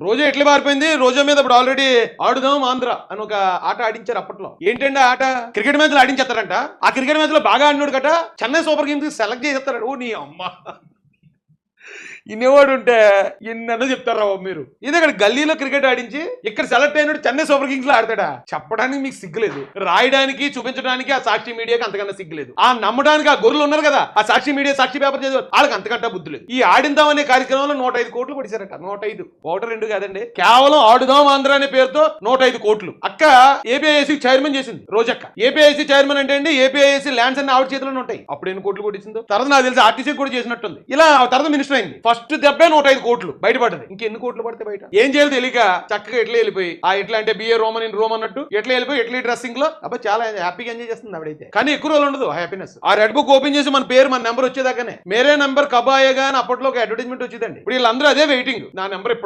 రోజా ఎట్లా మారిపోయింది. రోజా మీద ఇప్పుడు ఆల్రెడీ ఆడుదాం ఆంధ్ర అని ఒక ఆట ఆడించారు అప్పట్లో. ఏంటంటే ఆట క్రికెట్ మ్యాచ్ లో ఆడించేస్తారంట. ఆ క్రికెట్ మ్యాచ్ లో బాగా ఆడినాడు కట చెన్నై సూపర్ కింగ్స్ సెలెక్ట్ చేసేస్తాడు. ఓ నీ అమ్మ ఇన్నేవాడు ఉంటే ఎన్నో చెప్తారా మీరు. ఇది ఇక్కడ గల్లీలో క్రికెట్ ఆడించి ఇక్కడ సెలెక్ట్ అయినట్టు చెన్నై సూపర్ కింగ్స్ లో ఆడతాడా? చెప్పడానికి మీకు సిగ్గులేదు, రాయడానికి చూపించడానికి ఆ సాక్షి మీడియాకి అంతకన్నా సిగ్గులేదు, ఆ నమ్మడానికి ఆ గొర్రెలు ఉన్నారు కదా ఆ సాక్షి మీడియా సాక్షి పేపర్ చదివారు వాళ్ళకి అంతకంటా బుద్ధి లేదు. ఈ ఆడిందాం అనే కార్యక్రమంలో 105 కోట్లు కొడిశారట. 105 ఒకటి రెండు కాదండి, కేవలం ఆడుదాం ఆంధ్ర అనే పేరుతో 105 కోట్లు. అక్క ఏపీఐసి చైర్మన్ చేసింది రోజక్క. ఏపీఐసి చైర్మన్ అంటే అండి ఏపీఐసి ల్యాండ్స్ అన్ని ఆవిడ చేతిలోనే ఉంటాయి. అప్పుడు ఎన్ని కోట్లు కొట్టిందో తర్వాత నాకు తెలిసి ఆర్టీసీ కూడా చేసినట్టుంది. ఇలా తర్వాత మినిస్టర్ అయింది. ఫస్ట్ దెబ్బే 105 కోట్లు బయటపడ్డది. ఇంకెన్ని కోట్లు పడితే బయట ఏం చేయాలి తెలియక చక్కగా ఎట్లా వెళ్ళిపోయి ఆ ఎట్లా అంటే బిఏ రోమన్ ఇన్ రోమ్ అన్నట్టు ఎట్లా వెళ్ళిపోయి ఎట్లీ డ్రెస్సింగ్ లో అబ్బా చాలా హ్యాపీగా ఎంజాయ్ చేస్తుంది ఆవిడైతే. కానీ ఎక్కువ రోజులు ఉండదు హ్యాపీనెస్. ఆ రెడ్ బుక్ ఓపెన్ చేసి మన పేరు మన నెంబర్ వచ్చేదాకానే మేరే నెంబర్ కబాయేగా అని అప్పట్లో ఒక అడ్వర్టైజ్మెంట్ వచ్చిందండి. ఇప్పుడు వీళ్ళందరూ అదే వెయిటింగ్, నా నెంబర్